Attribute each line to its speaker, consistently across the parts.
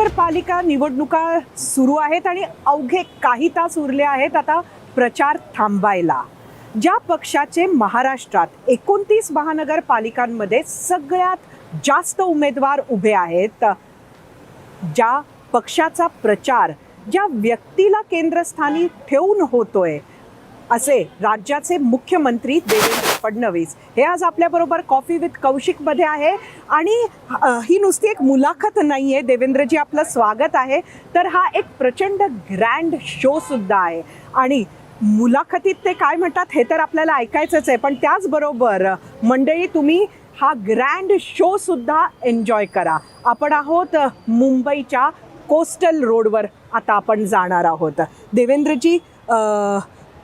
Speaker 1: महानगरपालिका निवडणुका सुरू आहेत आणि अवघे काही तास उरले आहेत आता प्रचार थांबायला. ज्या पक्षाचे महाराष्ट्रात 29 महानगरपालिकांमध्ये सगळ्यात जास्त उमेदवार उभे आहेत, ज्या पक्षाचा प्रचार ज्या व्यक्तीला केंद्रस्थानी ठेवून होतोय असे राज्याचे मुख्यमंत्री देवेंद्र फडणवीस हे आज आपल्याबरोबर कॉफी विथ कौशिकमध्ये आहे. आणि ही नुसती एक मुलाखत नाही आहे, देवेंद्रजी आपलं स्वागत आहे. तर हा एक प्रचंड ग्रँड शो सुद्धा आहे आणि मुलाखतीत ते काय म्हणतात हे तर आपल्याला ऐकायचंच आहे, पण त्याचबरोबर मंडळी तुम्ही हा ग्रँड शो सुद्धा एन्जॉय करा. आपण आहोत मुंबईच्या कोस्टल रोडवर आता आपण जाणार आहोत. देवेंद्रजी,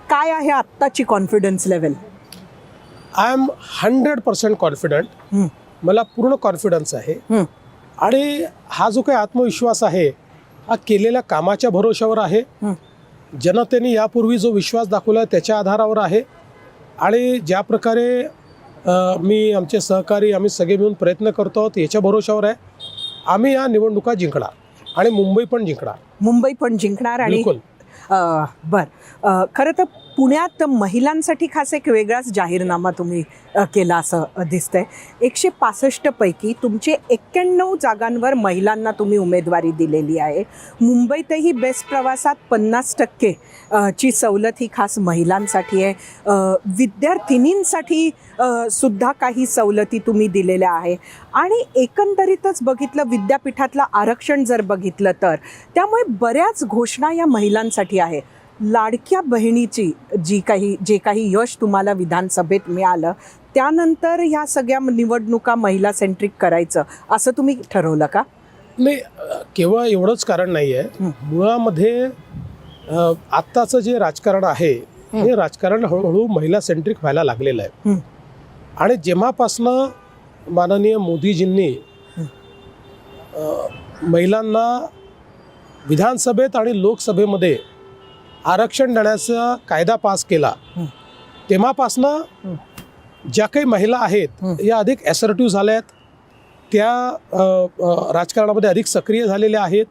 Speaker 1: काय आहे आत्ताची confidence level?
Speaker 2: I am 100% confident. मला पूर्ण कॉन्फिडन्स आहे आणि हा जो काही आत्मविश्वास आहे हा केलेल्या कामाच्या भरोशावर आहे. जनतेने यापूर्वी जो विश्वास दाखवला त्याच्या आधारावर आहे आणि ज्या प्रकारे मी आमचे सहकारी आम्ही सगळे मिळून प्रयत्न करतो आहोत याच्या भरोशावर आहे. आम्ही या निवडणुका जिंकणार आणि मुंबई पण जिंकणार. आणि
Speaker 1: बिलकुल. खरं तर पुण्यात महिलांसाठी खास एक वेगळाच जाहीरनामा तुम्ही केला असं दिसतंय. 165 पैकी तुमचे 91 जागांवर महिलांना तुम्ही उमेदवारी दिलेली आहे. मुंबईतही बेस्ट प्रवासात 50% ची सवलत ही खास महिलांसाठी आहे. विद्यार्थिनींसाठी सुद्धा काही सवलती तुम्ही दिलेल्या आहे आणि एकंदरीतच बघितलं विद्यापीठातलं आरक्षण जर बघितलं तर त्यामुळे बऱ्याच घोषणा या महिलांसाठी आहे. लाडक्या बहिणीची जे काही यश तुम्हाला विधानसभेत मिळालं त्यानंतर ह्या सगळ्या निवडणुका महिला सेंट्रिक करायचं असं तुम्ही ठरवलं का?
Speaker 2: नाही, केवळ एवढंच कारण नाही आहे. मुळामध्ये आत्ताचं जे राजकारण आहे हे राजकारण हळूहळू महिला सेंट्रिक व्हायला लागलेलं आहे. आणि जेव्हापासनं माननीय मोदीजींनी महिलांना विधानसभेत आणि लोकसभेमध्ये आरक्षण देण्याचा कायदा पास केला तेव्हापासनं ज्या काही महिला आहेत या अधिक ॲसर्टिव्ह झाल्या आहेत, त्या राजकारणामध्ये अधिक सक्रिय झालेल्या आहेत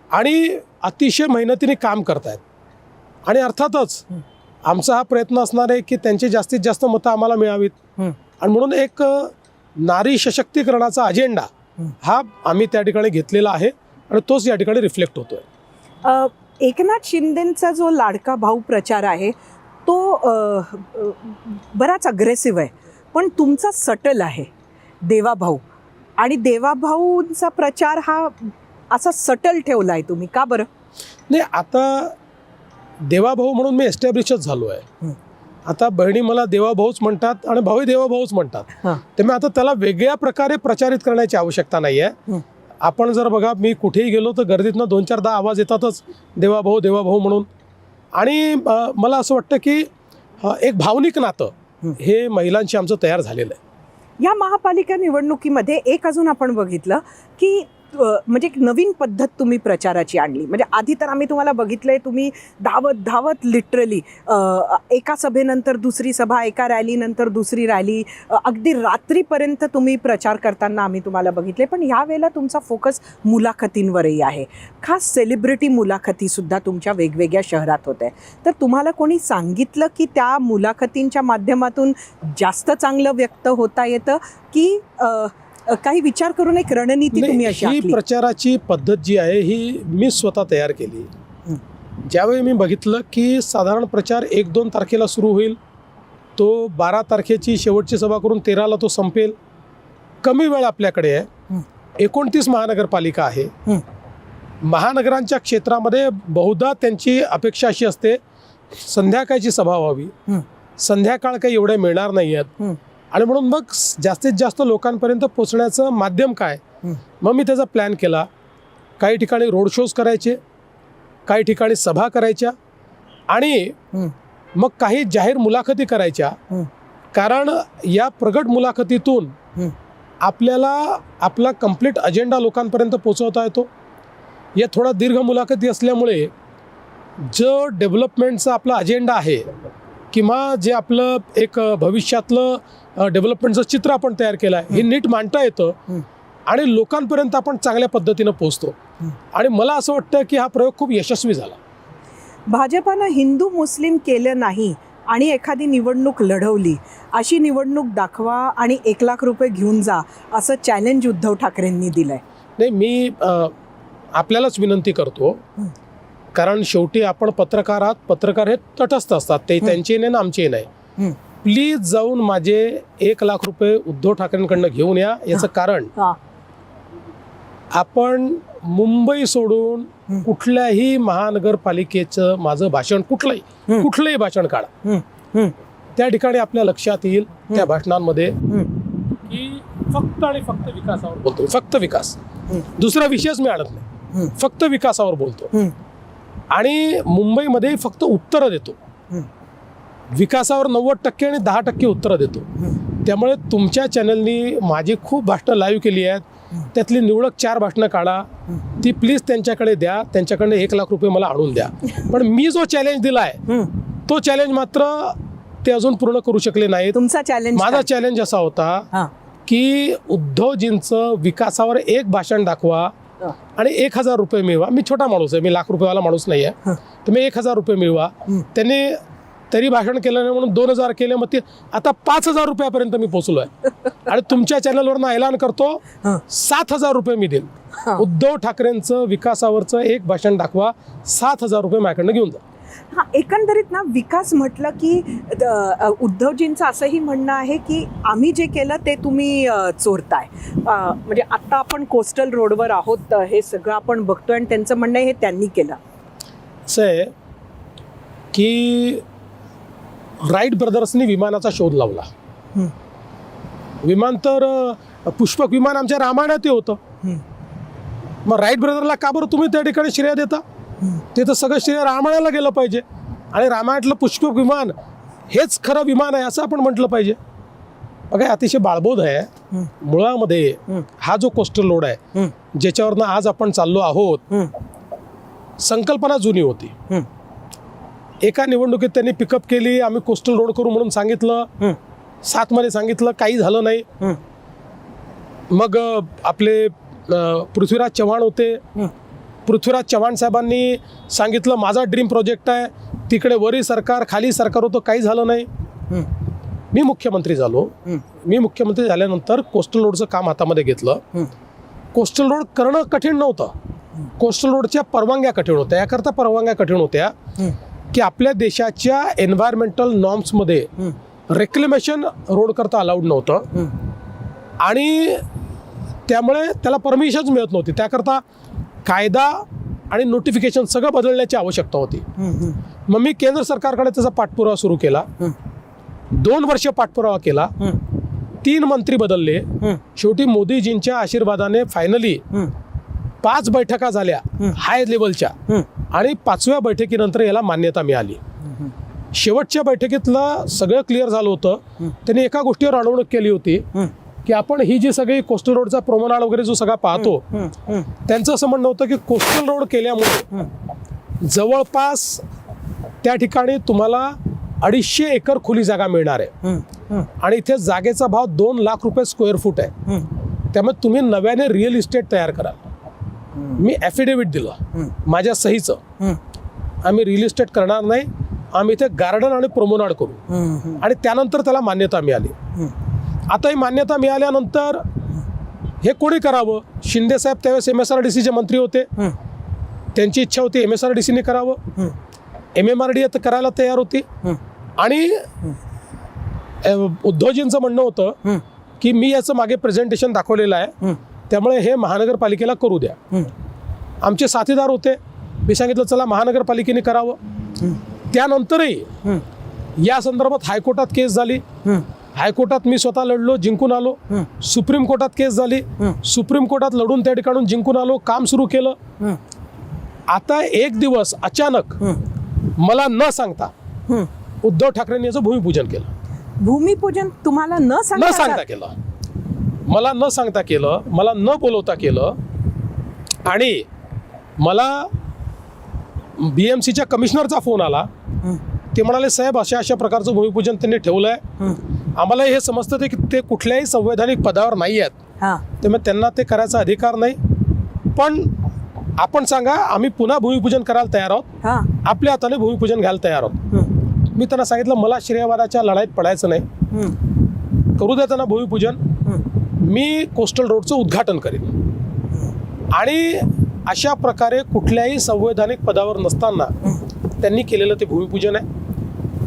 Speaker 2: आणि अतिशय मेहनतीने काम करत आहेत. आणि अर्थातच आमचा हा प्रयत्न असणार आहे की त्यांची जास्तीत जास्त मतं आम्हाला मिळावीत आणि म्हणून एक नारी सशक्तीकरणाचा अजेंडा हा आम्ही त्या ठिकाणी घेतलेला आहे आणि तोच या ठिकाणी रिफ्लेक्ट होतोय.
Speaker 1: एकनाथ शिंदेंचा जो लाडका भाऊ प्रचार आहे तो बराच अग्रेसिव्ह आहे, पण तुमचा सटल आहे देवाभाऊ. आणि देवाभाऊंचा प्रचार हा असा सटल ठेवला आहे तुम्ही, का बरं?
Speaker 2: नाही, आता देवाभाऊ म्हणून मी एस्टॅब्लिशच झालो आहे. आता बहिणी मला देवाभाऊच म्हणतात आणि भाऊही देवाभाऊच म्हणतात. त्यामुळे आता त्याला वेगळ्या प्रकारे प्रचारित करण्याची आवश्यकता नाही आहे. आपण जर बघा, मी कुठेही गेलो तर गर्दीतनं 2-4दा आवाज येतातच देवाभाऊ देवाभाऊ म्हणून. आणि मला असं वाटतं की एक भावनिक नातं हे महिलांशी आमचं तयार झालेलं आहे.
Speaker 1: या महापालिका निवडणुकीमध्ये एक अजून आपण बघितलं की म्हणजे एक नवीन पद्धत तुम्ही प्रचाराची आणली. म्हणजे आधी तर आम्ही तुम्हाला बघितलंय तुम्ही धावत लिटरली एका सभेनंतर दुसरी सभा, एका रॅलीनंतर दुसरी रॅली, अगदी रात्रीपर्यंत तुम्ही प्रचार करताना आम्ही तुम्हाला बघितले. पण यावेळेला तुमचा फोकस मुलाखतींवरही आहे. खास सेलिब्रिटी मुलाखतीसुद्धा तुमच्या वेगवेगळ्या शहरात होत आहे. तर तुम्हाला कोणी सांगितलं की त्या मुलाखतींच्या माध्यमातून जास्त चांगलं व्यक्त होता येतं की काही विचार करून एक रणनीती तुम्ही अशी
Speaker 2: ही प्रचाराची पद्धत जी आहे ही मी स्वतः तयार केली. ज्यावेळी मी बघितलं की साधारण प्रचार 1-2 तारखेला सुरू होईल, तो 12 तारखेची शेवटची सभा करून 13ला तो संपेल. कमी वेळ आपल्याकडे आहे. 29 महानगरपालिका आहे. महानगरांच्या क्षेत्रामध्ये बहुधा त्यांची अपेक्षा अशी असते संध्याकाळची सभा व्हावी. संध्याकाळ काही एवढे मिळणार नाही आहेत आणि म्हणून मग जास्तीत जास्त लोकांपर्यंत पोचण्याचं माध्यम काय, मग मी त्याचा प्लॅन केला. काही ठिकाणी रोड शोज करायचे, काही ठिकाणी सभा करायच्या आणि मग काही जाहीर मुलाखती करायच्या. कारण या प्रगट मुलाखतीतून आपल्याला आपला कंप्लीट अजेंडा लोकांपर्यंत पोचवता येतो. या थोडा दीर्घ मुलाखती असल्यामुळे जो डेव्हलपमेंटचा आपला अजेंडा आहे किंवा जे आपलं एक भविष्यातलं डेव्हलपमेंटचं चित्र आपण तयार केलं आहे हे नीट मांडता येतं. आणि लोकांपर्यंत आपण चांगल्या पद्धतीनं पोहोचतो. आणि मला असं वाटतं की हा प्रयोग खूप यशस्वी झाला.
Speaker 1: भाजपानं हिंदू मुस्लिम केलं नाही आणि एखादी निवडणूक लढवली, अशी निवडणूक दाखवा आणि 1 लाख रुपये घेऊन जा, असं चॅलेंज उद्धव ठाकरेंनी दिलंय.
Speaker 2: नाही, मी आपल्यालाच विनंती करतो, कारण शेवटी आपण पत्रकार आहात. पत्रकार हे तटस्थ असतात, ते त्यांचे नाही ना आमचे नाही. प्लीज जाऊन माझे 1 लाख रुपये उद्धव ठाकरेंकडनं घेऊन या. याचं कारण, आपण मुंबई सोडून कुठल्याही महानगरपालिकेचं माझं भाषण, कुठलंही भाषण काढा, त्या ठिकाणी आपल्या लक्षात येईल त्या भाषणांमध्ये की फक्त आणि फक्त विकासावर बोलतो. फक्त विकास, दुसरा विषयच मी आणत नाही. फक्त विकासावर बोलतो आणि मुंबईमध्ये फक्त उत्तरं देतो. विकासावर 90% आणि 10% उत्तरं देतो. त्यामुळे तुमच्या चॅनलनी माझी खूप भाषणं लाईव्ह केली आहेत, त्यातली निवडक 4 भाषणं काढा, ती प्लीज त्यांच्याकडे द्या. त्यांच्याकडे 1 लाख रुपये मला आणून द्या. पण मी जो चॅलेंज दिला आहे तो चॅलेंज मात्र ते अजून पूर्ण करू शकले नाहीत.
Speaker 1: तुमचा चॅलेंज,
Speaker 2: माझा चॅलेंज असा होता की उद्धवजींचं विकासावर एक भाषण दाखवा आणि 1000 रुपये मिळवा. मी छोटा माणूस आहे, मी लाख रुपयेवाला माणूस नाही आहे, तर मी 1000 रुपये मिळवा. त्यांनी तरी भाषण केलं नाही म्हणून 2000 केले, मग ते आता 5000 रुपयापर्यंत मी पोहोचलो आहे. आणि तुमच्या चॅनलवरनं ऐलान करतो 7000 रुपये मी देईन. उद्धव ठाकरेंचं विकासावरचं एक भाषण दाखवा, 7000 रुपये माझ्याकडनं घेऊन जा.
Speaker 1: हा, एकंदरीत ना विकास म्हटलं की उद्धवजींचं असंही म्हणणं आहे की आम्ही जे केलं ते तुम्ही चोरताय. म्हणजे आता आपण कोस्टल रोडवर आहोत, हे सगळं आपण बघतोय आणि त्यांचं म्हणणं आहे हे त्यांनी केलं.
Speaker 2: असं आहे की राईट ब्रदर्सनी विमानाचा शोध लावला. विमान तर पुष्पक विमान आमच्या रामायणात होतं. मग राईट ब्रदरला का बरं तुम्ही त्या ठिकाणी श्रेय देता? ते तर सगळं श्रेय रामायणाला गेलं पाहिजे आणि रामायणातलं पुष्पक विमान हेच खरं विमान आहे असं आपण म्हटलं पाहिजे. बघा, अतिशय बाळबोध आहे. मुळामध्ये हा जो कोस्टल रोड आहे ज्याच्यावरनं आज आपण चाललो आहोत, संकल्पना जुनी होती. एका निवडणुकीत त्यांनी पिकअप केली, आम्ही कोस्टल रोड करू म्हणून सांगितलं, 7 मध्ये सांगितलं, काही झालं नाही. मग आपले पृथ्वीराज चव्हाण होते. पृथ्वीराज चव्हाण साहेबांनी सांगितलं माझा ड्रीम प्रोजेक्ट आहे, तिकडे वरी सरकार खाली सरकार होतं, काही झालं नाही. मी मुख्यमंत्री झालो. मी मुख्यमंत्री झाल्यानंतर कोस्टल रोडचं काम हातामध्ये घेतलं. कोस्टल रोड करणं कठीण नव्हतं, कोस्टल रोडच्या परवानग्या कठीण होत्या. याकरता परवानग्या कठीण होत्या की आपल्या देशाच्या एन्व्हायरमेंटल नॉर्म्समध्ये रेक्लेमेशन रोड करता अलाउड नव्हतं आणि त्यामुळे त्याला परमिशनच मिळत नव्हती. त्याकरता कायदा आणि नोटिफिकेशन सगळं बदलण्याची आवश्यकता होती. मग मी केंद्र सरकारकडे त्याचा पाठपुरावा सुरू केला. 2 वर्ष पाठपुरावा केला, 3 मंत्री बदलले. शेवटी मोदीजींच्या आशीर्वादाने फायनली 5 बैठका झाल्या हाय लेवलच्या आणि 5व्या बैठकीनंतर याला मान्यता मिळाली. शेवटच्या बैठकीतलं सगळं क्लिअर झालं होतं. त्यांनी एका गोष्टीवर अडवणूक केली होती की आपण ही जी सगळी कोस्टल रोडचा प्रोमनाड वगैरे जो सगळा पाहतो, त्यांचं असं म्हणणं होतं की कोस्टल रोड केल्यामुळे जवळपास त्या ठिकाणी तुम्हाला 250 एकर खुली जागा मिळणार आहे आणि इथे जागेचा भाव 2 लाख रुपये स्क्वेअर फूट आहे. त्यामुळे तुम्ही नव्याने रिअल इस्टेट तयार कराल. मी ॲफिडेव्हिट दिलं माझ्या सहीचं, आम्ही रिअल इस्टेट करणार नाही, आम्ही इथे गार्डन आणि प्रोमोनाड करू. आणि त्यानंतर त्याला मान्यता मिळाली. आता ही मान्यता मिळाल्यानंतर हे कोणी करावं? शिंदे साहेब त्यावेळेस MSRDCचे मंत्री होते, त्यांची इच्छा होती MSRDCने करावं. MMRDA तर करायला तयार होती आणि उद्धवजींचं म्हणणं होतं की मी याचं मागे प्रेझेंटेशन दाखवलेलं आहे, त्यामुळे हे महानगरपालिकेला करू द्या. आमचे साथीदार होते, मी सांगितलं चला महानगरपालिकेने करावं. त्यानंतरही या संदर्भात हायकोर्टात केस झाली. हायकोर्टात मी स्वतः लढलो, जिंकून आलो. सुप्रीम कोर्टात केस झाली, सुप्रीम कोर्टात लढून त्या ठिकाणून जिंकून आलो, काम सुरू केलं. आता एक दिवस अचानक मला न सांगता उद्धव ठाकरेंनी याचं भूमिपूजन केलं.
Speaker 1: भूमिपूजन तुम्हाला न सांगता
Speaker 2: केलं, मला न सांगता केलं, मला न बोलवता केलं. आणि मला BMCच्या कमिशनरचा फोन आला. ते म्हणाले साहेब अशा अशा प्रकारचं भूमिपूजन त्यांनी ठेवलं आहे, आम्हाला हे समजतं की ते कुठल्याही संवैधानिक पदावर नाही आहेत,
Speaker 1: हां
Speaker 2: त्यामुळे त्यांना ते करायचा अधिकार नाही. पण आपण सांगा, आम्ही पुन्हा भूमिपूजन करायला तयार आहोत,
Speaker 1: हां
Speaker 2: आपल्या हाताने भूमिपूजन घ्यायला तयार आहोत. मी त्यांना सांगितलं, मला श्रेयवादाच्या लढाईत पडायचं नाही, करू द्या त्यांना भूमिपूजन. मी कोस्टल रोडचं उद्घाटन करेन. आणि अशा प्रकारे कुठल्याही संवैधानिक पदावर नसताना त्यांनी केलेलं ते भूमिपूजन आहे.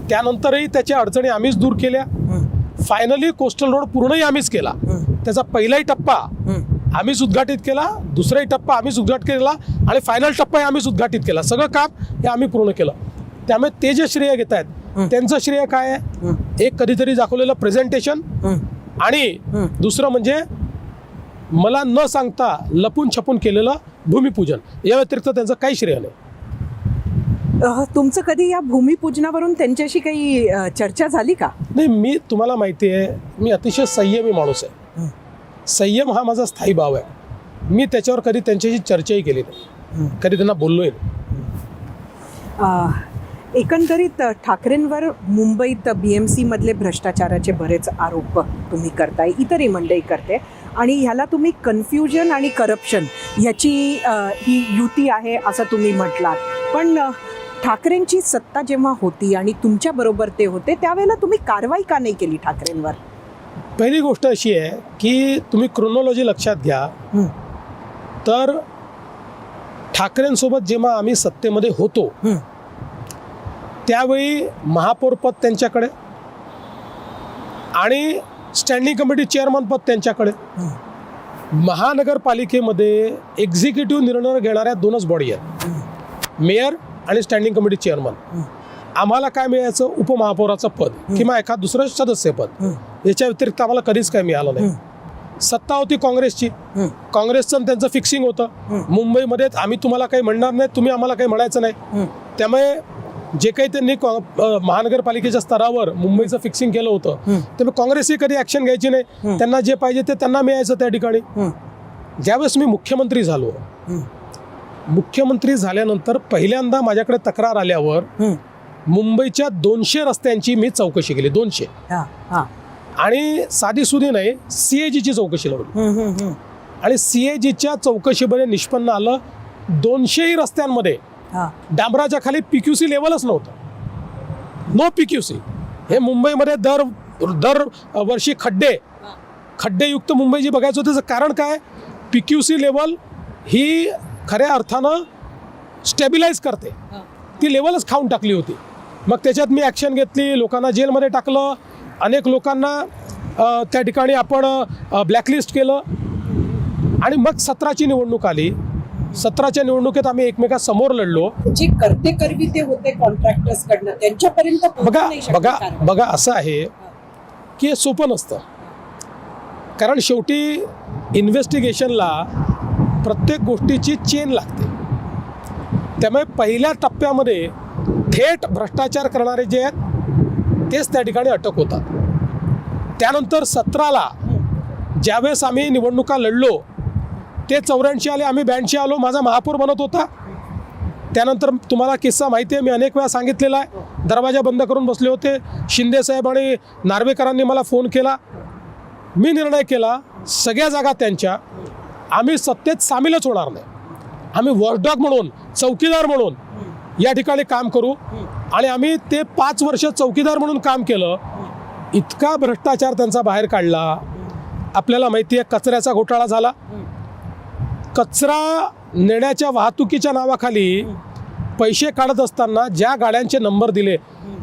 Speaker 2: त्यानंतरही त्याच्या अडचणी आम्हीच दूर केल्या. फायनली कोस्टल रोड पूर्णही आम्हीच केला. त्याचा पहिलाही टप्पा आम्हीच उद्घाटित केला, दुसराही टप्पा आम्हीच उद्घाटित केला आणि फायनल टप्पाही आम्हीच उद्घाटित केला. सगळं काम हे आम्ही पूर्ण केलं. त्यामुळे ते जे श्रेय घेत आहेत त्यांचं श्रेय काय आहे? एक कधीतरी दाखवलेलं प्रेझेंटेशन आणि दुसरं म्हणजे मला न सांगता लपून छपून केलेलं भूमिपूजन. या व्यतिरिक्त त्यांचं काही श्रेय नाही.
Speaker 1: तुमचं कधी या भूमिपूजनावरून त्यांच्याशी काही चर्चा झाली का?
Speaker 2: नाही, मी तुम्हाला माहिती आहे, मी अतिशय संयमी माणूस आहे. संयम हा माझा स्थायी भाव आहे. मी त्याच्यावर कधी त्यांच्याशी चर्चाही केली नाही, कधी त्यांना बोललोही नाही.
Speaker 1: एकंदरीत ठाकरेंवर मुंबईत BMC मधले भ्रष्टाचाराचे बरेच आरोप तुम्ही करताय, इतरही मंडळी करते, आणि ह्याला तुम्ही कन्फ्युजन आणि करप्शन ह्याची ही युती आहे असं तुम्ही म्हटलात. पण ठाकरेंची सत्ता जेव्हा होती आणि तुमच्याबरोबर ते होते त्यावेळेला तुम्ही कारवाई का नाही केली ठाकरेंवर?
Speaker 2: पहिली गोष्ट अशी आहे की तुम्ही क्रोनॉलॉजी लक्षात घ्या, तर ठाकरेंसोबत जेव्हा आम्ही सत्तेमध्ये होतो त्यावेळी महापौर पद त्यांच्याकडे आणि स्टँडिंग कमिटी चेअरमन पद त्यांच्याकडे. महानगरपालिकेमध्ये एक्झिक्युटिव्ह निर्णय घेणाऱ्या दोनच बॉडी आहेत, मेयर आणि स्टँडिंग कमिटी चेअरमन. आम्हाला काय मिळायचं? उपमहापौराचं पद किंवा एखाद दुसरं सदस्य पद. याच्या व्यतिरिक्त आम्हाला कधीच काय मिळालं नाही. सत्ता होती काँग्रेसची, काँग्रेसचं त्यांचं फिक्सिंग होतं. मुंबईमध्ये आम्ही तुम्हाला काही म्हणणार नाही, तुम्ही आम्हाला काही म्हणायचं नाही. त्यामुळे जे काही त्यांनी महानगरपालिकेच्या स्तरावर मुंबईचं फिक्सिंग केलं होतं त्यामुळे काँग्रेसही कधी ॲक्शन घ्यायची नाही. त्यांना जे पाहिजे ते त्यांना मिळायचं त्या ठिकाणी. ज्यावेळेस मी मुख्यमंत्री झालो, मुख्यमंत्री झाल्यानंतर पहिल्यांदा माझ्याकडे तक्रार आल्यावर मुंबईच्या 200 रस्त्यांची मी चौकशी केली. 200. आणि साधीसुधी नाही, CAGची चौकशी लावली. आणि CAGच्या चौकशीमध्ये निष्पन्न आलं 200ही रस्त्यांमध्ये डांबराच्या खाली PQC लेवलच नव्हतं. No PQC. हे मुंबईमध्ये दर वर्षी खड्डेयुक्त मुंबई जी बघायचं होतं, त्याचं कारण काय? PQC लेवल ही खऱ्या अर्थानं स्टेबिलाइज करते, ती लेवलच खाऊन टाकली होती. मग त्याच्यात मी ॲक्शन घेतली, लोकांना जेलमध्ये टाकलं, अनेक लोकांना त्या ठिकाणी आपण ब्लॅकलिस्ट केलं. आणि मग 17ची निवडणूक आली. 17च्या निवडणुकीत आम्ही एकमेकांसमोर लढलो.
Speaker 1: जे करते करवी ते होते कॉन्ट्रॅक्टर्स कडनं, त्यांच्यापर्यंत
Speaker 2: बघा असं आहे की हे सोपं नसतं. कारण शेवटी इन्व्हेस्टिगेशनला प्रत्येक गोष्टीची चेन लागते. त्यामुळे पहिल्या टप्प्यामध्ये थेट भ्रष्टाचार करणारे जे आहेत तेच त्या ठिकाणी अटक होतात. त्यानंतर 17ला ज्यावेळेस आम्ही निवडणुका लढलो ते 84 आले, आम्ही 82 आलो. माझा महापौर बनत होता. त्यानंतर तुम्हाला किस्सा माहिती आहे, मी अनेक वेळा सांगितलेला आहे. दरवाजा बंद करून बसले होते. शिंदेसाहेब आणि नार्वेकरांनी मला फोन केला. मी निर्णय केला, सगळ्या जागा त्यांच्या, आम्ही सत्तेत सामीलच होणार नाही. आम्ही वॉचडॉग म्हणून, चौकीदार म्हणून या ठिकाणी काम करू. आणि आम्ही ते 5 वर्ष चौकीदार म्हणून काम केलं. इतका भ्रष्टाचार त्यांचा बाहेर काढला. आपल्याला माहिती आहे, कचऱ्याचा घोटाळा झाला. कचरा नेण्याच्या वाहतुकीच्या नावाखाली पैसे काढत असताना ज्या गाड्यांचे नंबर दिले,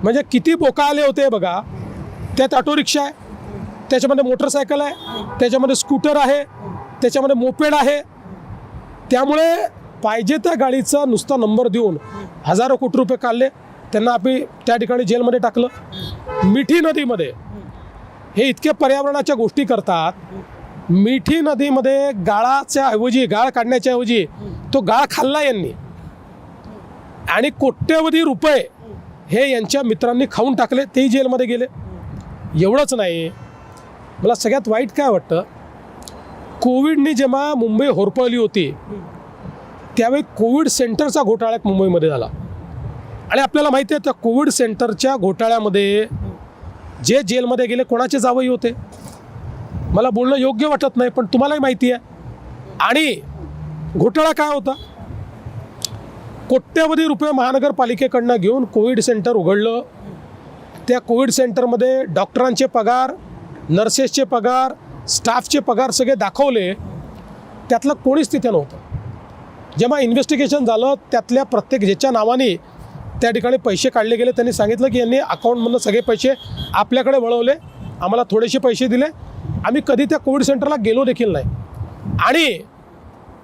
Speaker 2: म्हणजे किती बोका आले होते बघा. त्यात ऑटो रिक्षा आहे, त्याच्यामध्ये मोटरसायकल आहे, त्याच्यामध्ये स्कूटर आहे, त्याच्यामध्ये मोपेड आहे. त्यामुळे पाहिजे त्या गाडीचा नुसता नंबर देऊन हजारो कोटी रुपये काढले. त्यांना आम्ही त्या ठिकाणी जेलमध्ये टाकलं. मिठी नदीमध्ये हे इतके पर्यावरणाच्या गोष्टी करतात. मिठी नदीमध्ये गाळ काढण्याच्या ऐवजी तो गाळ खाल्ला यांनी. आणि कोट्यवधी रुपये हे यांच्या मित्रांनी खाऊन टाकले, तेही जेलमध्ये गेले. एवढंच नाही, मला सगळ्यात वाईट काय वाटतं, कोविडनी जेव्हा मुंबई होरपळली होती त्यावेळी कोविड सेंटरचा घोटाळा मुंबईमध्ये झाला. आणि आपल्याला माहिती आहे, त्या कोविड सेंटरच्या घोटाळ्यामध्ये जे जेलमध्ये गेले कोणाचे जावई होते? मला बोलणं योग्य वाटत नाही, पण तुम्हालाही माहिती आहे. आणि घोटाळा काय होता, कोट्यवधी रुपये महानगरपालिकेकडनं घेऊन कोविड सेंटर उघडलं. त्या कोविड सेंटरमध्ये डॉक्टरांचे पगार, नर्सेसचे पगार, स्टाफचे पगार सगळे दाखवले. त्यातलं कोणीच तिथे नव्हतं. जेव्हा इन्व्हेस्टिगेशन झालं, त्यातल्या प्रत्येक ज्याच्या नावाने त्या ठिकाणी पैसे काढले गेले, त्यांनी सांगितलं की यांनी अकाउंटमधून सगळे पैसे आपल्याकडे वळवले, आम्हाला थोडेसे पैसे दिले, आम्ही कधी त्या कोविड सेंटरला गेलो देखील नाही. आणि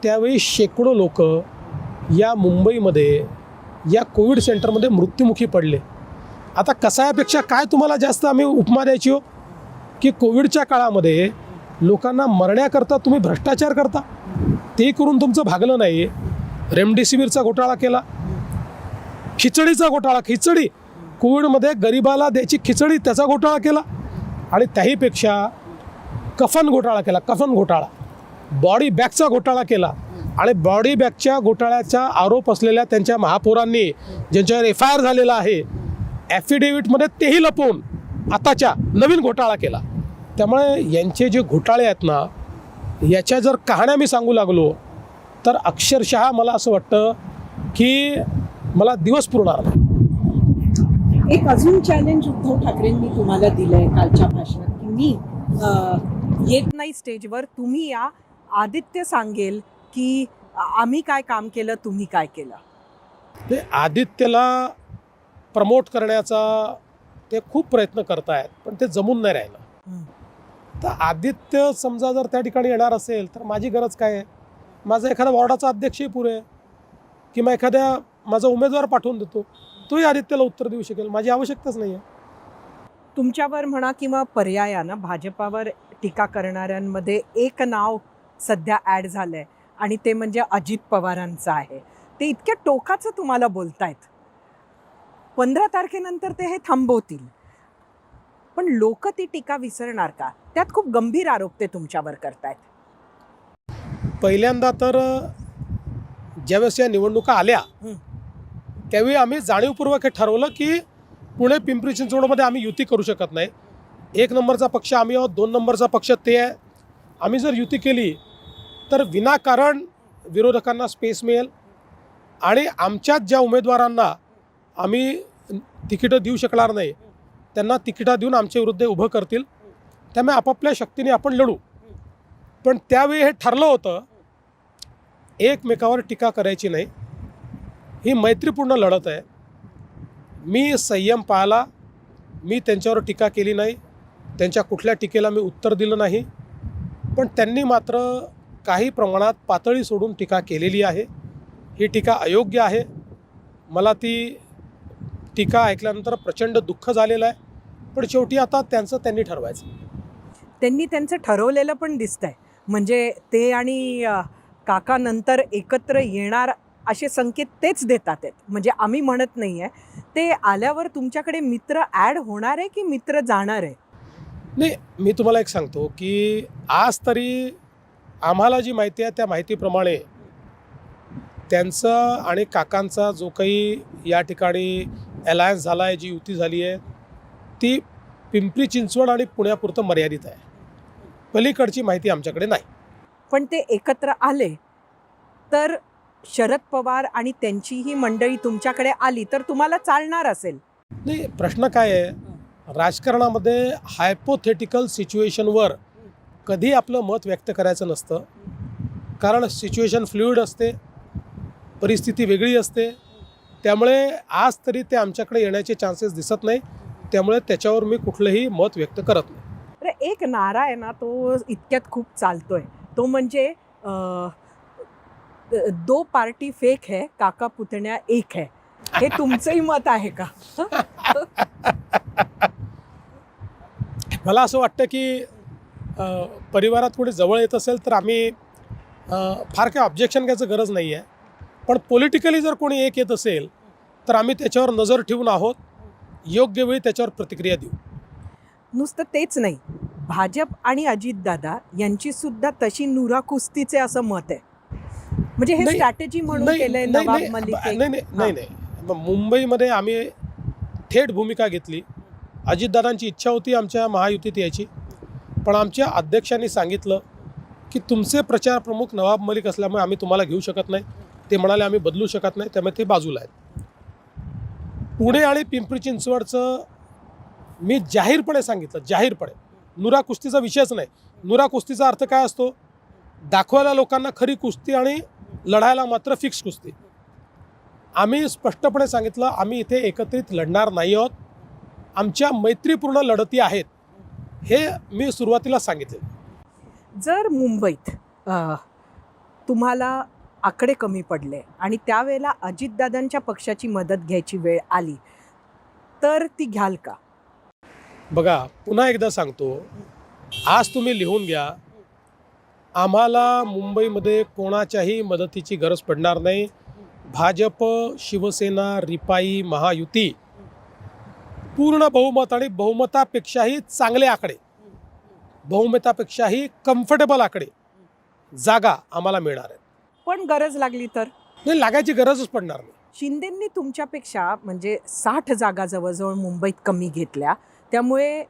Speaker 2: त्यावेळी शेकडो लोक या मुंबईमध्ये या कोविड सेंटरमध्ये मृत्युमुखी पडले. आता कसायापेक्षा काय तुम्हाला जास्त आम्ही उपमा द्यायची हो, की कोविडच्या काळामध्ये लोकांना मरण्याकरता तुम्ही भ्रष्टाचार करता, ते करून तुमचं भागलं नाही. रेमडेसिवीरचा घोटाळा केला, खिचडीचा घोटाळा, खिचडी कोविडमध्ये गरिबाला द्यायची खिचडी, त्याचा घोटाळा केला. आणि त्याहीपेक्षा कफन घोटाळा केला, कफन घोटाळा, बॉडी बॅगचा घोटाळा केला. आणि बॉडी बॅगच्या घोटाळ्याचा आरोप असलेल्या त्यांच्या महापौरांनी ज्यांच्यावर FIR झालेला आहे, ॲफिडेव्हिटमध्ये तेही लपवून आताच्या नवीन घोटाळा केला. त्यामुळे यांचे जे घोटाळे आहेत ना, याच्या जर कहाण्या मी सांगू लागलो तर अक्षरशः मला असं वाटतं की मला दिवस पुरणार नाही.
Speaker 1: एक अजून चॅलेंज उद्धव ठाकरेंनी तुम्हाला दिलंय कालच्या भाषणात, की मी येत नाही स्टेजवर, तुम्ही या, आदित्य सांगेल की आम्ही काय काम केलं, तुम्ही काय केलं.
Speaker 2: ते आदित्यला प्रमोट करण्याचा ते खूप प्रयत्न करतायत, पण ते जमून नाही राहिलं. तर आदित्य समजा जर त्या ठिकाणी येणार असेल तर माझी गरज काय आहे, माझा एखादा वॉर्डाचा अध्यक्षही पुरे आहे, किंवा एखाद्या माझा उमेदवार पाठवून देतो, तोही आदित्यला उत्तर देऊ शकेल, माझी आवश्यकताच नाही आहे.
Speaker 1: तुमच्यावर म्हणा किंवा पर्यायानं भाजपावर टीका करणाऱ्यांमध्ये एक नाव सध्या ॲड झालंय आणि ते म्हणजे अजित पवारांचं आहे. ते इतक्या टोकाचं तुम्हाला बोलतायत. 15 तारखेनंतर ते हे थांबवतील, पण लोक ती टीका विसरणार का? त्यात खूप गंभीर आरोप ते तुमच्यावर करतायत.
Speaker 2: पहिल्यांदा तर ज्यावेळेस या निवडणुका आल्या त्यावेळी आम्ही जाणीवपूर्वक हे ठरवलं की पुणे पिंपरी चिंचवडमध्ये आम्ही युती करू शकत नाही. 1 नंबरचा पक्ष आम्ही आहोत, 2 नंबरचा पक्ष ते आहे. आम्ही जर युती केली तर विनाकारण विरोधकांना स्पेस मिळेल आणि आमच्याच ज्या उमेदवारांना आम्ही तिकीटं देऊ शकणार नाही त्यांना तिकीटं देऊन आमच्या विरुद्ध उभं करतील. त्यामुळे आपापल्या शक्तीने आपण लढू. पण त्यावेळी हे ठरलं होतं एकमेकावर टीका करायची नाही, ही मैत्रीपूर्ण लढत आहे. मी संयम पाळला, मी त्यांच्यावर टीका केली नाही, त्यांच्या कुठल्या टीकेला मी उत्तर दिलं नाही. पण त्यांनी मात्र काही प्रमाणात पातळी सोडून टीका केलेली आहे. ही टीका अयोग्य आहे. मला ती टीका ऐकल्यानंतर प्रचंड दुःख झालेलं आहे. पण शेवटी आता त्यांनी ठरवायचं.
Speaker 1: त्यांनी त्यांचं ठरवलेलं पण दिसतंय. म्हणजे ते आणि काका नंतर एकत्र येणार असे संकेत तेच देतात आहेत. म्हणजे आम्ही म्हणत नाही आहे. ते आल्यावर तुमच्याकडे मित्र ॲड होणार आहे की मित्र जाणार आहे?
Speaker 2: नाही, मी तुम्हाला एक सांगतो की आज तरी आम्हाला जी माहिती आहे त्या माहितीप्रमाणे त्यांचा आणि काकांचा जो काही या ठिकाणी अलायन्स झाला आहे, जी युती झाली आहे, ती पिंपरी चिंचवड आणि पुण्यापुरतं मर्यादित आहे. पलीकडची माहिती आमच्याकडे नाही.
Speaker 1: पण ते एकत्र आले तर शरद पवार आणि त्यांची ही मंडळी तुमच्याकडे आली तर तुम्हाला चालणार असेल?
Speaker 2: नाही, प्रश्न काय आहे, राजकारणामध्ये हायपोथेटिकल सिच्युएशनवर कधी आपलं मत व्यक्त करायचं नसतं. कारण सिच्युएशन फ्लुइड असते, परिस्थिती वेगळी असते. त्यामुळे आज तरी ते आमच्याकडे येण्याचे चान्सेस दिसत नाही. त्यामुळे त्याच्यावर मी कुठलंही मत व्यक्त करत नाही.
Speaker 1: अरे एक नारा आहे ना, तो इतक्यात खूप चालतोय. तो म्हणजे 2 पार्टी फेक है, काका पुतण्या एक है. हे तुमचंही मत आहे का?
Speaker 2: मला असं वाटतं की परिवारात कोणी जवळ येत असेल तर आम्ही फार काही ऑब्जेक्शन घ्यायचं गरज नाही आहे. पण पॉलिटिकली जर कोणी एक येत असेल तर आम्ही त्याच्यावर नजर ठेवून आहोत. योग्य वेळी त्याच्यावर प्रतिक्रिया देऊ.
Speaker 1: नुसतं तेच नाही, भाजप आणि अजितदादा यांची सुद्धा तशी नुरा कुस्तीचे असं मत आहे. म्हणजे हे स्ट्रॅटेजी म्हणून केलंय नवाब मलिक.
Speaker 2: नाही, मुंबईमध्ये आम्ही थेट भूमिका घेतली. अजितदादांची इच्छा होती आमच्या महायुतीत यायची, पण आमच्या अध्यक्षांनी सांगितलं की तुमचे प्रचार प्रमुख नवाब मलिक असल्यामुळे आम्ही तुम्हाला घेऊ शकत नाही. ते म्हणाले आम्ही बदलू शकत नाही, त्यामुळे ते बाजूला आहेत. पुणे आणि पिंपरी चिंचवडचं मी जाहीरपणे सांगितलं, जाहीरपणे. नुरा कुस्तीचा विषयच नाही. नुरा कुस्तीचा अर्थ काय असतो? दाखवायला लोकांना खरी कुस्ती आणि लढायला मात्र फिक्स कुस्ती. आम्ही स्पष्टपणे सांगितलं आम्ही इथे एकत्रित लढणार नाही आहोत. आमच्या मैत्रीपूर्ण लढती आहेत, हे मी सुरुवातीला सांगितले.
Speaker 1: जर मुंबईत तुम्हाला आकडे कमी पडले आणि त्यावेळेला अजितदादांच्या पक्षाची मदत घ्यायची वेळ आली तर ती घ्याल का?
Speaker 2: बघा, पुन्हा एकदा सांगतो, आज तुम्ही लिहून घ्या, आम्हाला मुंबईमध्ये कोणाच्याही मदतीची गरज पडणार नाही. भाजप, शिवसेना, रिपाई, महायुती पूर्ण बहुमत आणि बहुमतापेक्षाही चांगले आकडे, बहुमतापेक्षाही कम्फर्टेबल आकडे जागा आम्हाला मिळणार आहेत.
Speaker 1: पण गरज लागली तर?
Speaker 2: नाही, लागायची गरजच पडणार नाही.
Speaker 1: शिंदेंनी तुमच्यापेक्षा म्हणजे 60 जागा जवळजवळ मुंबईत कमी घेतल्या. त्यामुळे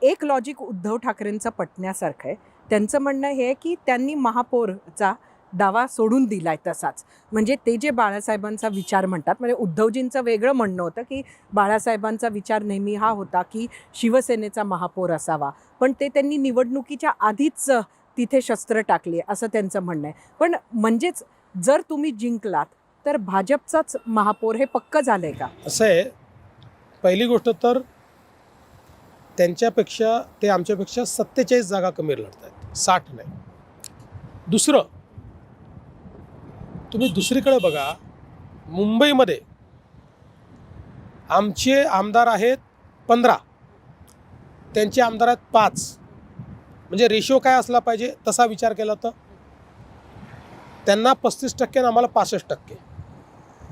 Speaker 1: एक लॉजिक उद्धव ठाकरेंचं पटण्यासारखं आहे. त्यांचं म्हणणं हे आहे की त्यांनी महापौरचा दावा सोडून दिलाय तसाच. म्हणजे ते जे बाळासाहेबांचा विचार म्हणतात, म्हणजे उद्धवजींचं वेगळं म्हणणं होतं की बाळासाहेबांचा विचार नेहमी हा होता की शिवसेनेचा महापौर असावा, पण ते त्यांनी निवडणुकीच्या आधीच तिथे शस्त्र टाकली असं त्यांचं म्हणणं आहे. पण म्हणजेच जर तुम्ही जिंकलात तर भाजपचाच महापौर हे पक्क झालंय का?
Speaker 2: असं आहे, पहिली गोष्ट तर त्यांच्यापेक्षा ते आमच्यापेक्षा 47 जागा कमी लढत आहेत, 60 नाही. दुसरं, तुम्ही दुसरीकडे बघा, मुंबईमध्ये आमचे आमदार आहेत 15, त्यांचे आमदार आहेत 5. म्हणजे रेशो काय असला पाहिजे तसा विचार केला तर त्यांना 35% आणि आम्हाला 65%,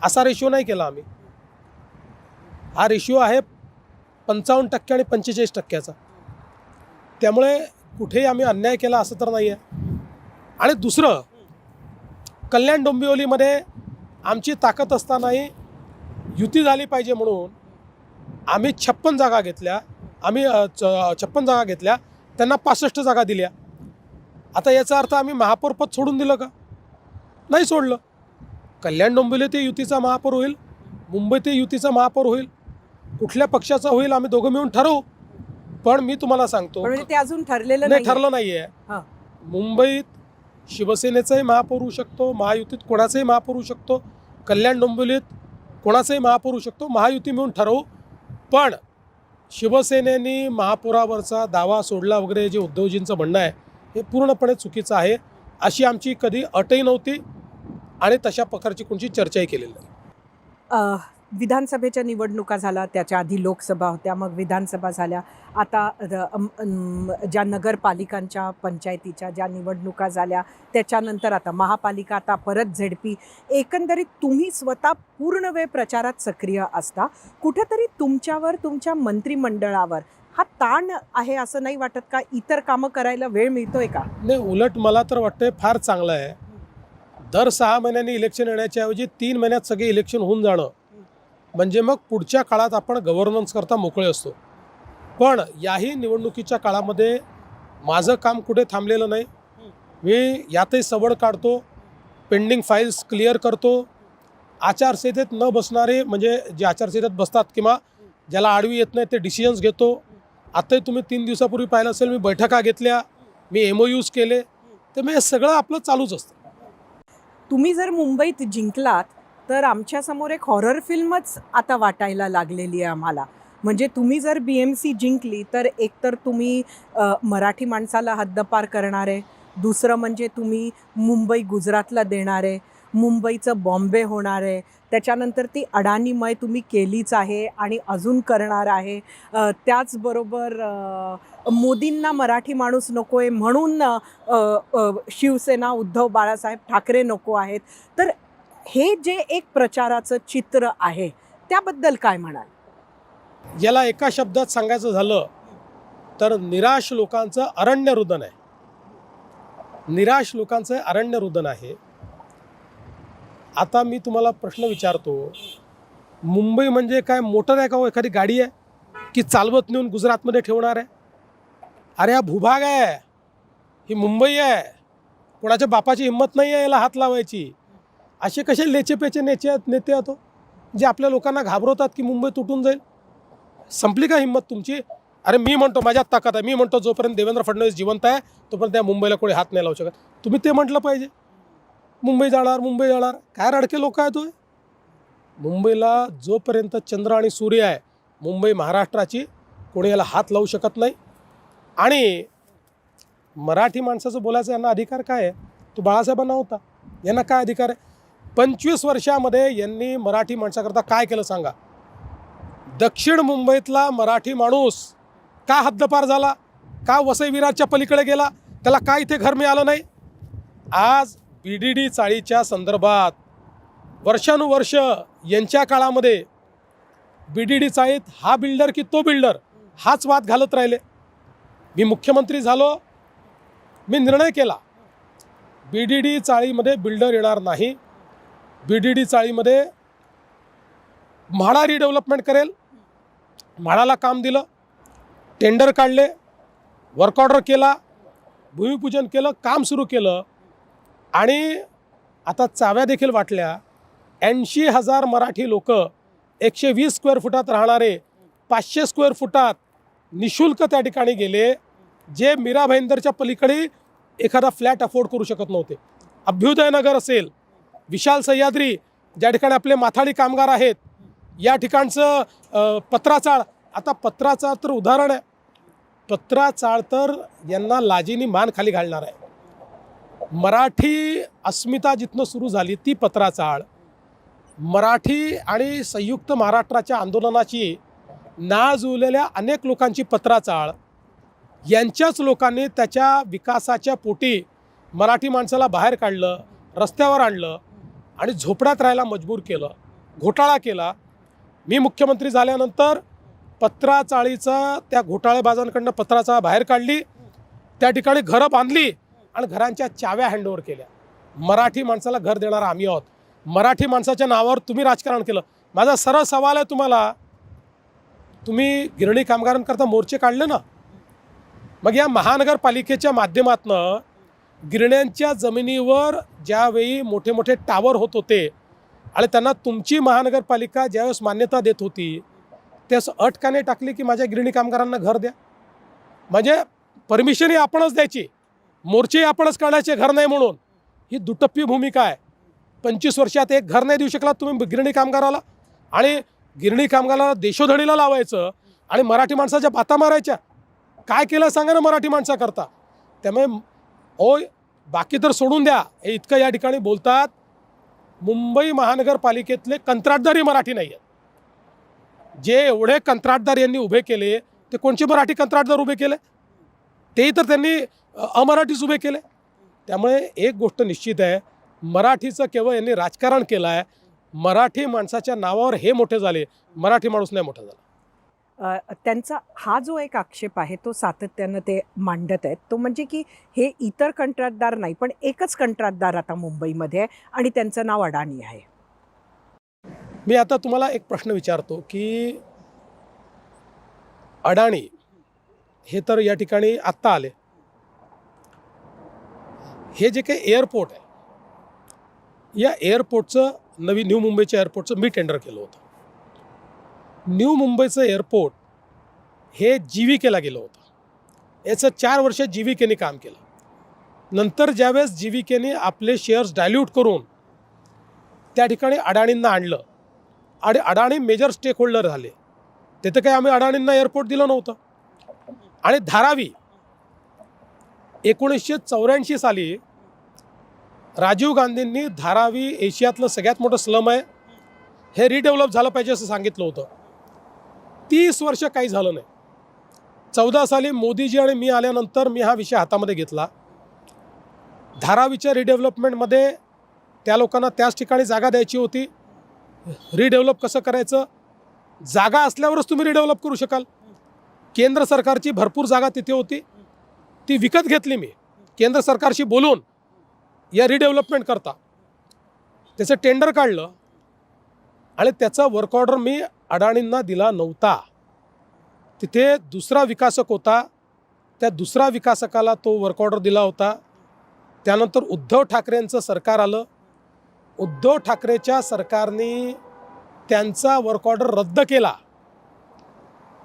Speaker 2: असा रेशो नाही केला आम्ही. हा रेशो आहे 55% आणि 45%चा. त्यामुळे कुठेही आम्ही अन्याय केला असं तर नाही आहे. आणि दुसरं, कल्याण डोंबिवलीमध्ये आमची ताकद असतानाही युती झाली पाहिजे म्हणून आम्ही 56 जागा घेतल्या. 56 जागा घेतल्या, त्यांना 65 जागा दिल्या. आता याचा अर्थ आम्ही महापौर पद सोडून दिलं का? नाही सोडलं. कल्याण डोंबिवली ते युतीचा महापौर होईल, मुंबई ते युतीचा महापौर होईल, कुठल्या पक्षाचा होईल आम्ही दोघं मिळून ठरवू. पण मी तुम्हाला सांगतो,
Speaker 1: म्हणजे ते अजून ठरलेलं
Speaker 2: नाही, ठरलं नाही आहे.
Speaker 1: हां.
Speaker 2: मुंबईत शिवसेनेचाही महापौर होऊ शकतो, महायुतीत कोणाचाही महापौर होऊ शकतो, कल्याण डोंबिवलीत कोणाचाही महापौर होऊ शकतो. महायुती मिळून ठरवू. पण शिवसेनेने महापौरावरचा दावा सोडला वगैरे जे उद्धवजींचं म्हणणं आहे हे पूर्णपणे चुकीचं आहे. अशी आमची कधी अटही नव्हती आणि तशा प्रकारची कोणची चर्चाही केलेली नाही.
Speaker 1: विधानसभेच्या निवडणुका झाल्या, त्याच्या आधी लोकसभा होत्या, मग विधानसभा झाल्या. आता ज्या नगरपालिकांच्या पंचायतीच्या ज्या निवडणुका झाल्या त्याच्यानंतर आता महापालिका, आता परत झेडपी. एकंदरीत तुम्ही स्वतः पूर्ण वेळ प्रचारात सक्रिय असता. कुठेतरी तुमच्यावर, तुमच्या मंत्रिमंडळावर हा ताण आहे असं नाही वाटत का? इतर कामं करायला वेळ मिळतोय का?
Speaker 2: नाही, उलट मला तर वाटतंय फार चांगलं आहे. दर 6 महिन्यांनी इलेक्शन येण्याच्या ऐवजी 3 महिन्यात सगळे इलेक्शन होऊन जाणं, म्हणजे मग पुढच्या काळात आपण गव्हर्नन्स करता मोकळे असतो. पण याही निवडणुकीच्या काळामध्ये माझं काम कुठे थांबलेलं नाही. मी यातही सवड काढतो, पेंडिंग फाईल्स क्लिअर करतो. आचारसंहितेत न बसणारे, म्हणजे जे आचारसंहितेत बसतात किंवा ज्याला आडवी येत नाही ते डिसिजन्स घेतो. आताही तुम्ही 3 दिवसापूर्वी पाहिलं असेल, मी बैठका घेतल्या, मी MOUs केले. तर मग हे सगळं आपलं चालूच असतं.
Speaker 1: तुम्ही जर मुंबईत जिंकलात तर आमच्यासमोर एक हॉरर फिल्मच आता वाटायला लागलेली आहे आम्हाला. म्हणजे तुम्ही जर BMC जिंकली तर एकतर तुम्ही मराठी माणसाला हद्दपार करणारे, दुसरं म्हणजे तुम्ही मुंबई गुजरातला देणारे, मुंबईचं बॉम्बे होणार आहे, त्याच्यानंतर ती अडाणीमय तुम्ही केलीच आहे आणि अजून करणार आहे. त्याचबरोबर मोदींना मराठी माणूस नको आहे म्हणून शिवसेना, उद्धव बाळासाहेब ठाकरे नको आहेत. तर हे जे एक प्रचाराचं चित्र आहे त्याबद्दल काय म्हणाल?
Speaker 2: याला एका शब्दात सांगायचं झालं तर निराश लोकांचं अरण्यरुदन आहे. निराश लोकांचं अरण्यरुदन आहे. आता मी तुम्हाला प्रश्न विचारतो, मुंबई म्हणजे काय मोटर आहे का हो? एखादी गाडी आहे की चालवत नेऊन गुजरातमध्ये ठेवणार आहे? अरे हा भूभाग आहे, ही मुंबई आहे, कोणाच्या बापाची हिंमत नाही आहे याला हात लावायची. असे कसे लेचेपेचे नेते आहेत जे आपल्या लोकांना घाबरवतात की मुंबई तुटून जाईल. संपली का हिंमत तुमची? अरे मी म्हणतो माझ्यात ताकद आहे, मी म्हणतो जोपर्यंत देवेंद्र फडणवीस जिवंत आहे तोपर्यंत त्या मुंबईला कोणी हात नाही लावू शकत. तुम्ही ते म्हटलं पाहिजे. मुंबई जाणार काय रडके लोक आहेत. मुंबईला जोपर्यंत चंद्र आणि सूर्य आहे, मुंबई महाराष्ट्राची, कोणी याला हात लावू शकत नाही. आणि मराठी माणसाचं बोलायचं यांना अधिकार काय आहे? तो बाळासाहेबांना होता, यांना काय अधिकार आहे? 25 वर्षामध्ये यांनी मराठी माणसाकरता काय केलं सांगा? दक्षिण मुंबईतला मराठी माणूस का हद्दपार झाला? का वसई विरारच्या पलीकडे गेला? त्याला काय इथे घर मिळालं नाही? आज BDD चाळीच्या संदर्भात वर्षानुवर्ष यांच्या काळामध्ये BDD चाळीत हा बिल्डर की तो बिल्डर हाच वाद घालत राहिले. मी मुख्यमंत्री झालो, मी निर्णय केला BDD चाळीमध्ये बिल्डर येणार नाही. BDD चाळीमध्ये म्हाडा रिडेव्हलपमेंट करेल. म्हाडाला काम दिलं, टेंडर काढले, वर्क ऑर्डर केला, भूमिपूजन केलं, काम सुरू केलं. आणि आता चाव्या देखील वाटल्या. 80,000 मराठी लोक 120 स्क्वेअर फुटात राहणारे 500 स्क्वेअर फुटात निशुल्क त्या ठिकाणी गेले, जे मीरा भाईंदरच्या पलीकडे एखादा फ्लॅट अफोर्ड करू शकत नव्हते. अभ्युदयनगर असेल, विशाल सह्याद्री, ज्या ठिकाणी आपले माथाडी कामगार आहेत, या ठिकाणचं पत्राचाळ. आता पत्राचाळ तर उदाहरण आहे. पत्राचाळ तर यांना लाजीनी मान खाली घालणार आहे. मराठी अस्मिता जिथनं सुरू झाली ती पत्राचाळ, मराठी आणि संयुक्त महाराष्ट्राच्या आंदोलनाची नाळ जुळलेल्या अनेक लोकांची पत्राचाळ, यांच्याच लोकांनी त्याच्या विकासाच्या पोटी मराठी माणसाला बाहेर काढलं, रस्त्यावर आणलं आणि झोपड्यात राहायला मजबूर केलं, घोटाळा केला. मी मुख्यमंत्री झाल्यानंतर पत्राचाळीचा त्या घोटाळेबाजांकडनं पत्राचाळ बाहेर काढली, त्या ठिकाणी घरं बांधली आणि घरांच्या चाव्या हँडओव्हर केल्या. मराठी माणसाला घर देणारा आम्ही आहोत. मराठी माणसाच्या नावावर तुम्ही राजकारण केलं. माझा सरळ सवाल आहे तुम्हाला, तुम्ही गिरणी कामगारांकरता मोर्चे काढले ना, मग या महानगरपालिकेच्या माध्यमातनं गिरण्यांच्या जमिनीवर ज्यावेळी मोठे मोठे टावर होत होते आणि त्यांना तुमची महानगरपालिका ज्यावेळेस मान्यता देत होती, त्यास अट का नाही टाकली की माझ्या गिरणी कामगारांना घर द्या? म्हणजे परमिशनही आपणच द्यायची, मोर्चेही आपणच काढायचे घर नाही म्हणून. ही दुटप्पी भूमिका आहे. 25 वर्षात एक घर नाही देऊ शकला तुम्ही गिरणी कामगाराला, आणि गिरणी कामगाराला देशोधडीला लावायचं आणि मराठी माणसाच्या बाता मारायच्या. काय केलं सांगा ना मराठी माणसाकरता? त्यामुळे बाकी तर सोडून द्या, हे इतकं या ठिकाणी बोलतात. मुंबई महानगरपालिकेतले कंत्राटदारही मराठी नाही आहेत. जे एवढे कंत्राटदार यांनी उभे केले, ते कोणचे मराठी कंत्राटदार उभे केले? तेही तर त्यांनी अमराठीच उभे केले. त्यामुळे एक गोष्ट निश्चित आहे, मराठीचं केवळ यांनी राजकारण केलं आहे. मराठी माणसाच्या नावावर हे मोठे झाले, मराठी माणूस नाही मोठा झाला.
Speaker 1: त्यांचा हा जो एक आक्षेप आहे तो सातत्यानं ते मांडत आहेत, तो म्हणजे की हे इतर कंत्राटदार नाही, पण एकच कंत्राटदार आता मुंबईमध्ये आहे आणि त्यांचं नाव अडाणी आहे.
Speaker 2: मी आता तुम्हाला एक प्रश्न विचारतो की अडाणी हे तर या ठिकाणी आत्ता आले. हे जे काही एअरपोर्ट आहे, या एअरपोर्टचं न्यू मुंबईच्या एअरपोर्टचं मी टेंडर केलं होतं. न्यू मुंबईचं एअरपोर्ट हे जीव्हीकेला गेलं होतं. याचं 4 वर्ष जीव्हीकेने काम केलं. नंतर ज्यावेळेस जीव्हीकेने आपले शेअर्स डायल्यूट करून त्या ठिकाणी अडाणींना आणलं आणि अडाणी मेजर स्टेक होल्डर झाले, तिथं काही आम्ही अडाणींना एअरपोर्ट दिलं नव्हतं. आणि धारावी 1984 साली राजीव गांधींनी धारावी एशियातलं सगळ्यात मोठं स्लम आहे, हे रिडेव्हलप झालं पाहिजे असं सांगितलं होतं. 30 वर्ष काही झालं नाही. 14 साली मोदीजी आणि मी आल्यानंतर मी हा विषय हातामध्ये घेतला. धारावीच्या रिडेव्हलपमेंटमध्ये त्या लोकांना त्याच ठिकाणी जागा द्यायची होती. रिडेव्हलप कसं करायचं? जागा असल्यावरच तुम्ही रिडेव्हलप करू शकाल. केंद्र सरकारची भरपूर जागा तिथे होती, ती विकत घेतली मी केंद्र सरकारशी बोलून या रिडेव्हलपमेंट करता. त्याचं टेंडर काढलं आणि त्याचा वर्क ऑर्डर मी अडाणींना दिला नव्हता. तिथे दुसरा विकासक होता, त्या दुसऱ्या विकासकाला तो वर्क ऑर्डर दिला होता. त्यानंतर उद्धव ठाकरेंचं सरकार आलं. उद्धव ठाकरेच्या सरकारने त्यांचा वर्क ऑर्डर रद्द केला.